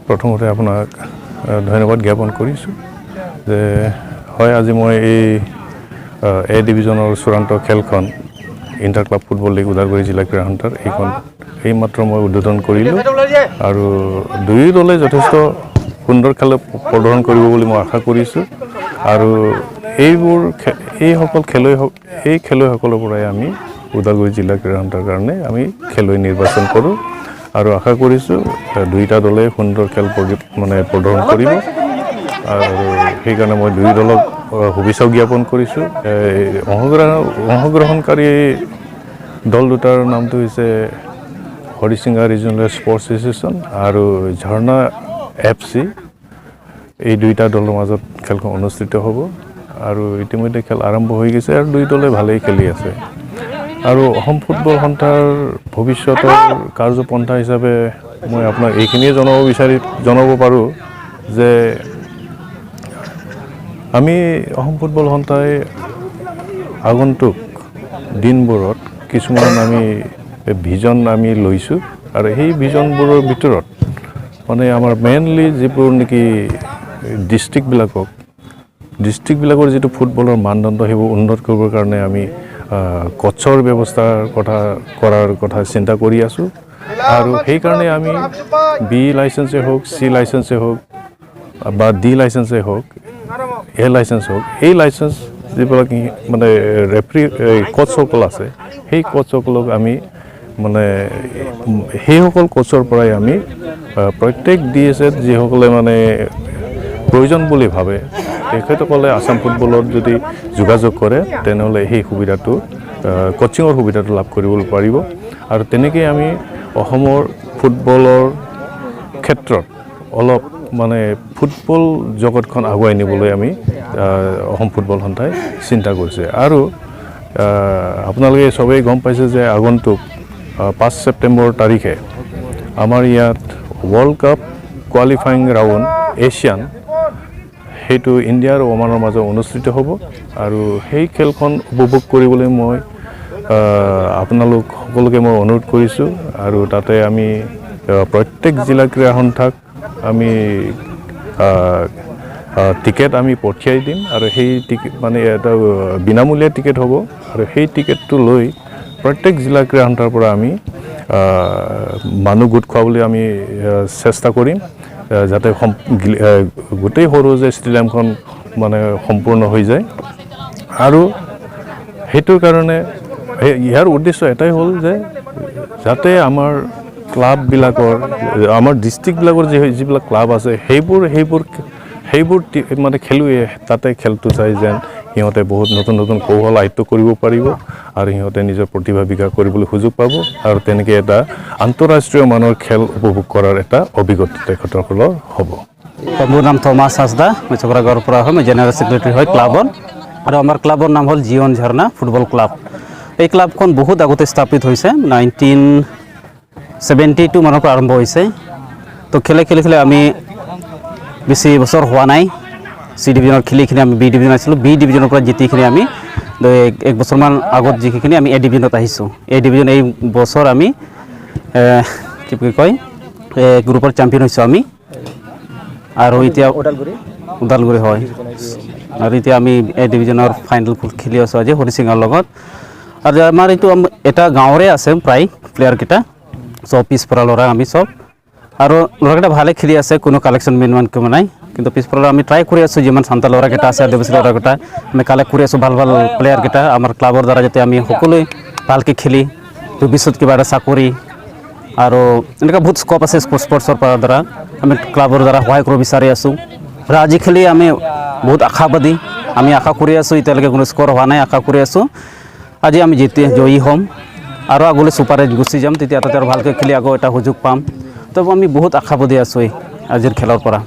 প্ৰথমতে আপোনাক ধন্যবাদ জ্ঞাপন কৰিছোঁ যে হয় আজি মই এই এ ডিভিজনৰ চূড়ান্ত খেলখন inter club football league Udalguri জিলা ক্ৰীড়া সন্থাৰ এইমাত্ৰ মই উদ্বোধন কৰিলোঁ আৰু দুয়ো দলে যথেষ্ট সুন্দৰ খেল প্ৰদৰ্শন কৰিব বুলি মই আশা কৰিছোঁ আৰু এইসকল খেলুৱৈসকলৰ পৰাই আমি ওদালগুৰি জিলা ক্ৰীড়া সন্থাৰ কাৰণে আমি খেলুৱৈ নিৰ্বাচন কৰোঁ আৰু আশা কৰিছোঁ দুইটা দলে সুন্দৰ খেল প্ৰদৰ্শন কৰিব আৰু সেইকাৰণে মই দুই দলক শুভেচ্ছা জ্ঞাপন কৰিছোঁ অংশগ্ৰহণকাৰী দল দুটাৰ নামটো হৈছে হৰিচিঙা ৰিজনেল স্পৰ্টছ এছ'চিয়েশ্যন আৰু ঝৰ্ণা FC এই দুইটা দলৰ মাজত খেলখন অনুষ্ঠিত হ'ব আৰু ইতিমধ্যে খেল আৰম্ভ হৈ গৈছে আৰু দুই দলে ভালেই খেলি আছে আৰু অসম ফুটবল সন্থাৰ ভৱিষ্যতৰ কাৰ্যপন্থা হিচাপে মই আপোনাক এইখিনিয়ে জনাব পাৰোঁ যে আমি অসম ফুটবল সন্থাই আগন্তুক দিনবোৰত কিছুমান আমি ভিজন আমি লৈছোঁ আৰু সেই ভিজনবোৰৰ ভিতৰত আমাৰ মেইনলি যিবোৰ নেকি ডিষ্ট্ৰিক্টবিলাকৰ যিটো ফুটবলৰ মানদণ্ড সেইবোৰ উন্নত কৰিবৰ কাৰণে আমি কোচৰ ব্যৱস্থাৰ কৰাৰ কথা চিন্তা কৰি আছোঁ আৰু সেইকাৰণে আমি B লাইচেন্সে হওক C লাইচেন্সে হওক বা D লাইচেন্সে হওক A লাইচেন্স হওক এই লাইচেন্স যিবিলাক কোচসকল আছে সেই কোচসকলক আমি সেইসকল কোচৰ পৰাই আমি প্ৰত্যেক DSAত যিসকলে প্ৰয়োজন বুলি ভাবে তেখেতসকলে আসাম ফুটবলত যদি যোগাযোগ কৰে তেনেহ'লে সেই সুবিধাটো কোচিঙৰ সুবিধাটো লাভ কৰিব পাৰিব আৰু তেনেকৈ আমি অসমৰ ফুটবলৰ ক্ষেত্ৰত অলপ ফুটবল জগতখন আগুৱাই নিবলৈ আমি অসম ফুটবল সন্থাই চিন্তা কৰিছে আৰু আপোনালোকে সবেই গম পাইছে যে আগন্তুক 5 ছেপ্টেম্বৰ তাৰিখে আমাৰ ইয়াত world cup qualifying round Asian সেইটো ইণ্ডিয়া আৰু ওমানৰ মাজত অনুষ্ঠিত হ'ব আৰু সেই খেলখন উপভোগ কৰিবলৈ মই আপোনালোক সকলোকে মই অনুৰোধ কৰিছোঁ আৰু তাতে আমি প্ৰত্যেক জিলা ক্ৰীড়া সন্থাক আমি টিকেট আমি পঠিয়াই দিম আৰু সেই টিকেট এটা বিনামূলীয়া টিকেট হ'ব আৰু সেই টিকেটটো লৈ প্ৰত্যেক জিলা ক্ৰীড়া সন্থাৰ পৰা আমি মানুহ গোট খোৱাবলৈ আমি চেষ্টা কৰিম যাতে গোটেই সৰু যে ষ্টেডিয়ামখন সম্পূৰ্ণ হৈ যায় আৰু সেইটোৰ কাৰণে ইয়াৰ উদ্দেশ্য এটাই হ'ল যে যাতে আমাৰ ক্লাববিলাকৰ আমাৰ ডিষ্ট্ৰিক্টবিলাকৰ যিবিলাক ক্লাব আছে সেইবোৰ খেলুৱৈয়ে তাতে খেলটো চাই যেন সিহঁতে বহুত নতুন নতুন কৌশল আয়ত্ব কৰিব পাৰিব আৰু সিহঁতে নিজৰ প্ৰতিভা বিকাশ কৰিবলৈ সুযোগ পাব আৰু তেনেকৈ এটা আন্তঃৰাষ্ট্ৰীয় মানৰ খেল উপভোগ কৰাৰ এটা অভিজ্ঞতা তেখেতসকলৰ হ'ব। মোৰ নাম থমাছ হাঁসদা, মই চক্ৰাগড়ৰ পৰা হয়, মই জেনেৰেল ছেক্ৰেটাৰী হয় ক্লাবৰ আৰু আমাৰ ক্লাবৰ নাম হ'ল জীৱন ঝৰ্ণা ফুটবল ক্লাব। এই ক্লাবখন বহুত আগতে স্থাপিত হৈছে 1972 মানৰ পৰা আৰম্ভ হৈছে। তো খেলে আমি বেছি বছৰ হোৱা নাই C ডিভিজনৰ খেলি আমি B ডিভিজন আছিলোঁ, B ডিভিজনৰ পৰা জিতিখিনি আমি এক বছৰমান আগত যিখিনি আমি A ডিভিজনত আহিছোঁ। A ডিভিজন এই বছৰ আমি কি কয় গ্ৰুপৰ চেম্পিয়ন হৈছোঁ আমি আৰু এতিয়া ওদালগুৰি হয় আৰু এতিয়া আমি A ডিভিজনৰ ফাইনেল খেলি আছোঁ আজি হৰিচিঙাৰ লগত আৰু আমাৰ এইটো এটা গাঁৱৰে আছে প্ৰায় প্লেয়াৰকেইটা চব পিছপৰা ল'ৰা আমি চব আৰু ল'ৰাকেইটা ভালে খেলি আছে, কোনো কালেকশ্যন ইমান কম নাই কিন্তু পিছপৰা আমি ট্ৰাই কৰি আছোঁ যিমান চান্তা ল'ৰাকেইটা আছে আদিবাসী ল'ৰাকেইটা আমি কালেক্ট কৰি আছোঁ ভাল প্লেয়াৰকেইটা আমাৰ ক্লাবৰ দ্বাৰা যাতে আমি সকলোৱে ভালকৈ খেলি ভৱিষ্যত কিবা এটা চাকৰি আৰু এনেকুৱা বহুত স্ক'প আছে স্পৰ্টছৰ দ্বাৰা আমি ক্লাবৰ দ্বাৰা সহায় কৰিব বিচাৰি আছোঁ আৰু আজি খেলি আমি বহুত আশাবাদী, আমি আশা কৰি আছোঁ এতিয়ালৈকে কোনো স্ক'ৰ হোৱা নাই, আশা কৰি আছোঁ আজি আমি জয়ী হ'ম আৰু আগলৈ ছুপাৰে গুচি যাম, তেতিয়া তাতে আৰু ভালকৈ খেলি আকৌ এটা সুযোগ পাম। তো আমি বহুত আশাবাদী আছোঁ আজিৰ খেলৰ পৰা।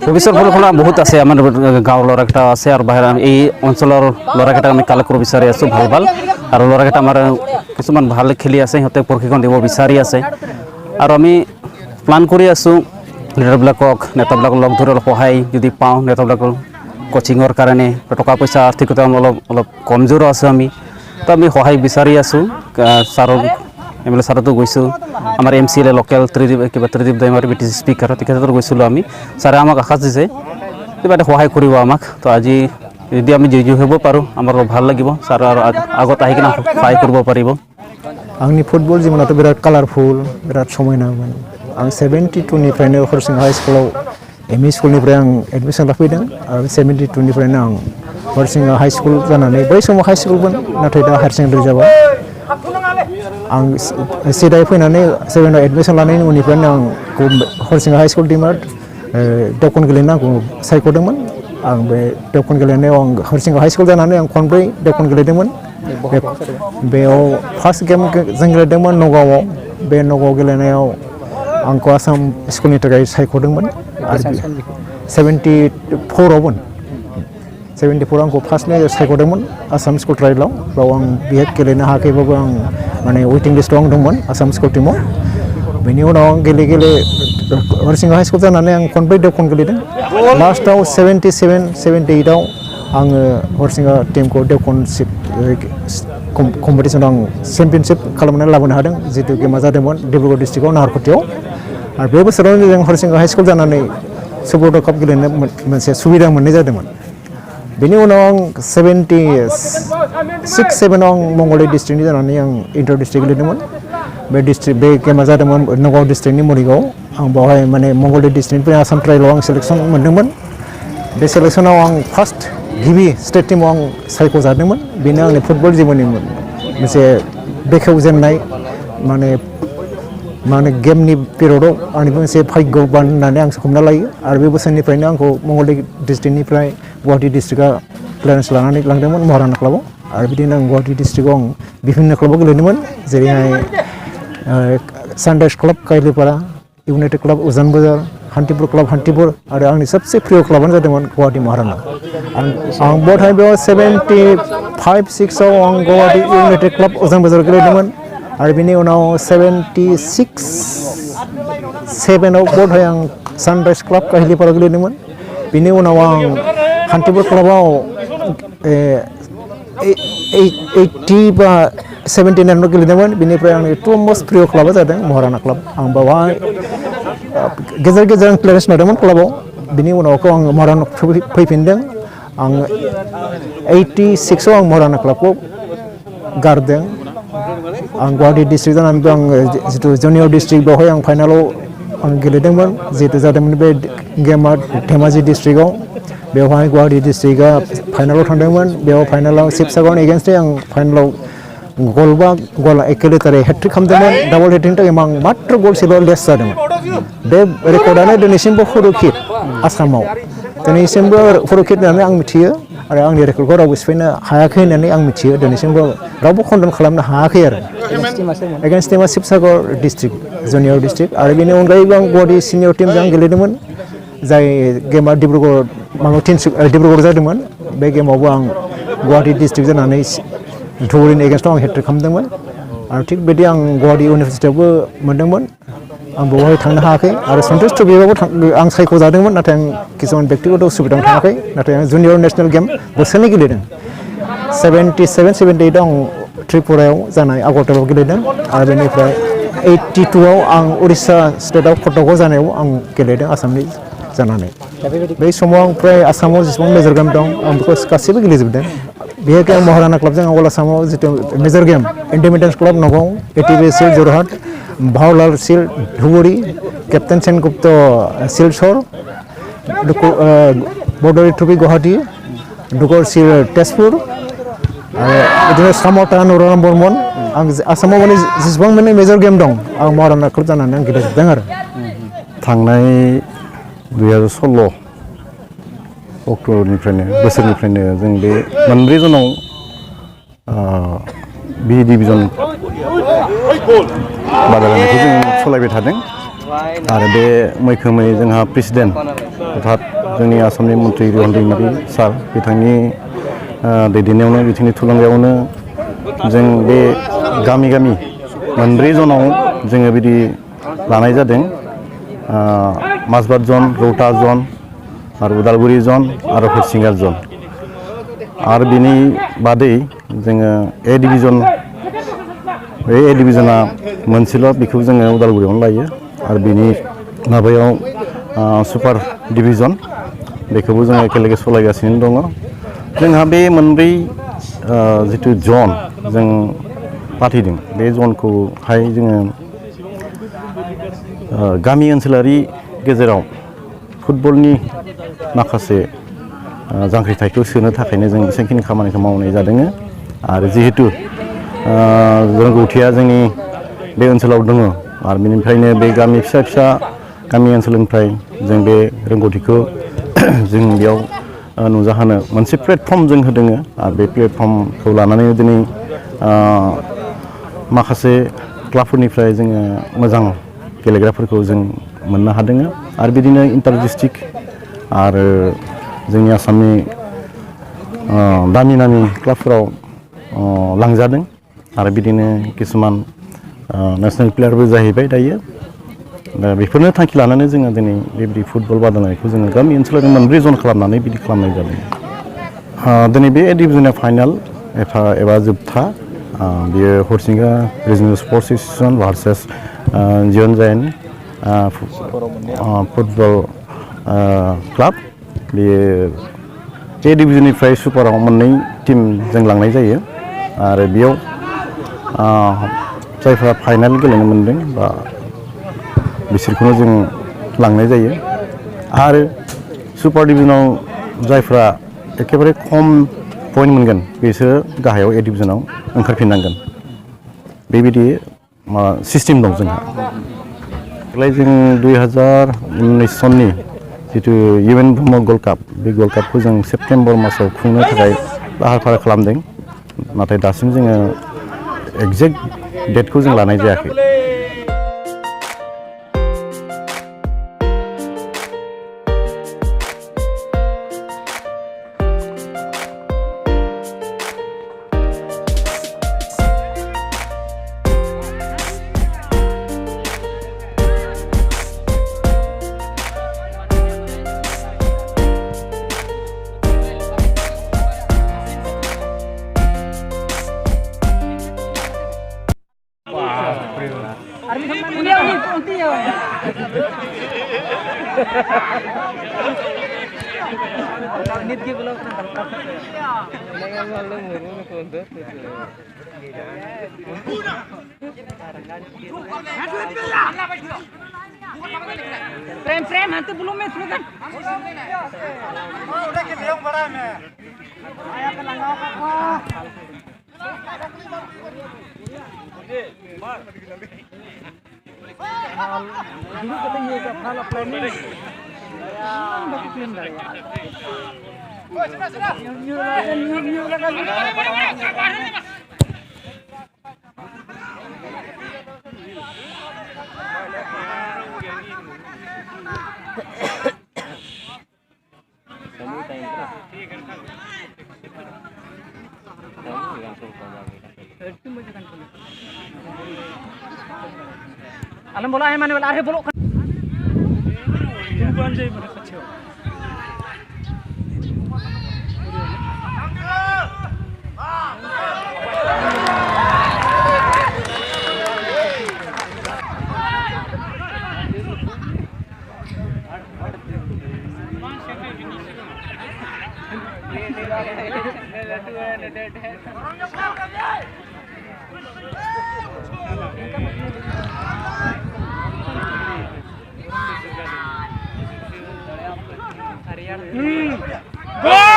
ভৱিষ্যত পৰিকল্পনা বহুত আছে, আমাৰ গাঁৱৰ ল'ৰাকেইটা আছে আৰু বাহিৰ এই অঞ্চলৰ ল'ৰাকেইটা আমি কালেক্ট কৰিব বিচাৰি আছোঁ ভাল আৰু ল'ৰাকেইটা আমাৰ কিছুমান ভাল খেলি আছে, সিহঁতে প্ৰশিক্ষণ দিব বিচাৰি আছে আৰু আমি প্লান কৰি আছোঁ নেতাবিলাকক লগ ধৰি অলপ সহায় যদি পাওঁ, নেতাবিলাকৰ কোচিঙৰ কাৰণে টকা পইচা আৰ্থিকতা অলপ কমজোৰো আছে আমি, তো আমি সহায় বিচাৰি আছোঁ ছাৰক MLA ছাৰতো গৈছোঁ আমাৰ MCLA local Tridip Daimary BTC speaker তেখেতৰ গৈছিলোঁ আমি ছাৰে আমাক আশাস দিছে কিবা এটা সহায় কৰিব আমাক তো আজি যদি আমি জয়ী হ'ব পাৰোঁ আমাৰ ভাল লাগিব ছাৰ আৰু আগত আহি কিনে সহায় কৰিব পাৰিব आंनि फुटबल जीवनाथ' बिराद कालारफुल बिराद समायनामोन आं 72निफ्रायनो हरिसिंगा हाई स्कुलाव ME स्कुलनिफ्राय आं एडमिसन लाफैदों आरो 72निफ्रायनो आं हरिसिंगा हाई स्कुल जानानै बै समाव हाई स्कुलमोन नाथाय दा हायार सेकेन्डारि जाबाय आं सिदायै फैनानै 7आव एडमिसन लानायनि उननिफ्रायनो आं हरिसिंगा हाई स्कुल टीमा देवखन गेलेनो आंखौ सायख'दोंमोन आं बे देवखन गेलेनायाव आं हरिसिंगा हाई स्कुल जानानै आं खनब्रै देवखन गेलेदोंमोन बेयाव फार्स्ट गेम जों गेलेदोंमोन नगावआव बे नगाव गेलेनायाव आंखौ आसाम स्कुलनि थाखाय सायख'दोंमोन आरो 74आवमोन 74 आंखौ फार्स्टनि सायख'दोंमन आसाम स्कुल ट्रायलाव बेयाव आं बेहाय गेलेनो हायाखैबाबो आं माने वेटिं लिस्टआव आं दंमोन आसाम स्कुल टीमाव बेनि उनाव आं गेले हरिसिंगा हाई स्कुल जानानै आं खनब्रै देवखन गेलेदों लास्टआव 77 78आव आङो हरिसिंगा टीमखौ देवखन कम्पिटिसनाव आं चेम्पियनशिप खालामनानै लाबोनो हादों जितु गेमा जादोंमोन डिब्रुगड़ डिस्ट्रिक्टआव नाहरखुथियाव आरो बे बोसोरावनो जों हरिसिंगा हाई स्कुल जानानै सुब्रत काप गेलेनो मोनसे सुबिदा मोननाय जादोंमोन बेनि उनाव आं 76-7आव आं मंगलदै डिस्ट्रिक्टनि जानानै आं इन्टार डिस्ट्रिक्ट गेलेदोंमोन बे गेमा जादोंमोन नगाव डिस्ट्रिक्टनि मरिगाव आं बेवहाय माने मंगलदै डिस्ट्रिक्टनिफ्राय आसाम ट्रायलाव आं सेलेक्सन मोन्दोंमोन बे सेलेक्सनाव आं फार्स्ट गिबि स्टेट टीमाव आं सायख'जादोंमोन बेनो आंनि फुटबल जिबननि मोनसे बेखेवजेननाय माने गेमनि पिरियडआव आंनि मोनसे भाग्यबान होननानै आं हमना लायो आरो बे बोसोरनिफ्रायनो आंखौ मंगलदै डिस्ट्रिक्टनिफ्राय गुवाहाटि डिस्ट्रिक्टआ क्लियारेन्स लानानै लांदोंमोन महाराना क्लाबाव आरो बिदिनो आं गुवाहाटि डिस्ट्रिक्टआव आं बिभिन्न क्लाबाव गेलेदोंमोन जेरैहाय सानराइज क्लाब काइलिपारा इउनाइटेड क्लाब उजान बाजार हान्थिपुर क्लाब हान्थिपुर आरो आंनि सबसे प्रिय क्लाबानो जादोंमोन गुवाहाटि महाराना आं बहाय बेयाव 75-6आव आं गुवाहाटि इउनाइटेड क्लाब उजान बाजार गेलेदोंमोन आरो बिनि उनाव 76-7आव बहाय आं सानराइज क्लाब काइलिपारा गेलेदोंमन बिनि उनाव आं हान्थिपुर क्लाबाव 79 गेलेदोंमोन बिनिफ्राय आंनि टु मस्ट प्रिय क्लाबा जादों महाराना क्लाब आं बेवहाय गेजेर गेजेर क्लियारेन्स लादोंमोन क्लाबाव बिनि उनावखौ आं महाराना फैफिनदों आं 86आव आं महाराना क्लाबखौ गारदों आं गुवाहाटि डिस्ट्रिक्ट जानानैबो आं जितु जुनियर डिस्ट्रिक्ट बेवहाय आं फाइनालाव आं गेलेदोंमोन जितु जादोंमोन बे गेमा धेमाजि डिस्ट्रिक्टआव बेवहाय गुवाहाटि डिस्ट्रिक्टआ फाइनालाव थांदोंमोन बेयाव फाइनालाव शिबसागर एगेन्स्टै आं फाइनालाव गल एकेलेटारि हेट्रिक खालामदोंमोन डाबल हेट्रिकनि थाखाय आं मात्र गलसेल' लेस जादोंमोन बे रेकर्डआनो दिनैसिमबो हुरुकित आसामाव दिनैसिमबो हुरुकित होननानै आं मिथियो आरो आंनि रेकर्डखौ रावबो सिफायनो हायाखै होननानै आं मिथियो दिनैसिमबो रावबो खन्डन खालामनो हायाखै आरो एगेन्स्ट टीमा शिबसागर डिस्ट्रिक्ट जुनियर डिस्ट्रिक्ट आरो बेनि अनगायैबो आं गुवाहाटि सिनियर टीमजों आं गेलेदोंमोन जाय गेमा डिब्रुगड़ जादोंमोन बे गेमावबो आं गुवाहाटि डिस्ट्रिक्ट जानानै धुबुरीनि एगेन्स्टआव आं हेट्रिक खालामदोंमोन आरो थिग बिदि आं गुवाहाटि इउनिभारसिटियावबो मोनदोंमोन आं बेवहाय थांनो हायाखै आरो सन्टोष ट्रफियावबो आं सायख'जादोंमोन नाथाय आं किसुमान बेक्तिगत उसुबिदायाव थाङाखै नाथाय आं जुनियर नेसनेल गेम बोसोरनै गेलेदों 77-78आव आं त्रिपुरायाव जानाय आगरतलायाव गेलेदों आरो बेनिफ्राय 82आव आं उरिस्सा स्टेटआव कटकआव जानायाव आं गेलेदों आसामनि जानानै बै समाव आं फ्राय आसामाव जेसेबां मेजर गेम दं आं बेखौ गासैबो गेलेजोबदों बेहाय आं महाराना क्लाबजों अल आसामाव जितु major game independence club Nagaon ATB shield Jorhat Bhaulal shield Dhubri captain Sengupta Silchar Bordoloi trophy Guwahati Dugar shield Tezpur आरो बिदिनो सामता नुराराम बर्मन आं आसामाव माने जेसेबां माने मेजर गेम दं आं महाराना क्लाब जानानै आं गेलेजोबदों आरो थांनाय 2016 अक्ट'बरनिफ्रायनो बोसोरनिफ्रायनो जों बे मोनब्रै जनाव बि डिभिजन बादायलायनायखौ जों सालायबाय थादों आरो बे मैखोमै जोंहा प्रेसिडेन्ट अर्थात जोंनि आसामनि मन्त्रि रिहन दैमारि सार बिथांनि दैदेननायावनो बिथांनि थुलुंगायावनो जों बे गामि गामि मोनब्रै जनाव जोङो बिदि लानाय जादों माजबाद जन रौता जन आरो उदालगुरि जन आरो हरिसिंगा जन आरो बिनि बादै जोङो ए डिभिजन बे ए डिभिजना मोनसेल' बेखौ जोङो उदालगुरियावनो लायो आरो बिनि माबायाव सुपार डिभिजन बेखौबो जोङो एखेलगे सालायगासिनो दङ जोंहा बे मोनब्रै जिथु जन जों फाथिदों बे जनखौहाय जोङो गामि ओनसोलारि गेजेराव फुटबलनि माखासे जांख्रिथायखौ सोनो थाखायनो जों बेसेबांखिनि खामानिखौ मावनाय जादों आरो जिहेतु रोंगौथिया जोंनि बे ओनसोलाव दङ आरो बेनिफ्रायनो बे गामि फिसा फिसा गामि ओनसोलनिफ्राय जों बे रोंगौथिखौ जों बेयाव नुजाहोनो मोनसे प्लेटफर्म जों होदों आरो बे प्लेटफर्मखौ लानानै दिनै माखासे क्लाबफोरनिफ्राय जोङो मोजां गेलेग्राफोरखौ जों मोननो हादों आरो बिदिनो इन्टार डिस्ट्रिक्ट आरो जोंनि आसामनि दामि दामि क्लाबफोराव लांजादों आरो बिदिनो किसुमान नेसनेल प्लेयारबो जाहैबाय दायो दा बेफोरनो थांखि लानानै जोङो दिनै बेबायदि फुटबल बादायलायनायखौ जोङो गामि ओनसोलाव मोनब्रै जन खालामनानै बिदि खालामनाय जादों दिनै बे डिभिजननि फाइनाल एबा जोबथा बियो Harsinga regional sports association versus जियन जायेन फुटबल क्लाब बेयो ए डिभिजननिफ्राय सुपाराव मोननै टिम जों लांनाय जायो आरो बेयाव जायफ्रा फाइनाल गेलेनो मोनदों बा बिसोरखौनो जों लांनाय जायो आरो सुपार डिभिजनाव जायफ्रा एखेबारे खम पइन्ट मोनगोन बिसोरो गाहायाव ए डिभिजनाव ओंखारफिननांगोन बेबायदि सिस्टेम दं जोंहा देग्लाय जों 2019 सननि जितु इउएन ब्रह्म गल्ड काप बे गल्ड कापखौ जों सेप्तेम्बर मासाव खुंनो थाखाय लाहार फाहार खालामदों नाथाय दासिम जोङो एक्जेक्ट डेटखौ जों लानाय जायाखै Frame hantu belum mes kan? Udah kita yang barang ya. Ayah pelangau kakak. Dulu kita ye kalau planning. Oh sudah. New kan. Alam bola ayam mana bola arhe bolok kan? Bukan jadi mana kacau. Gol!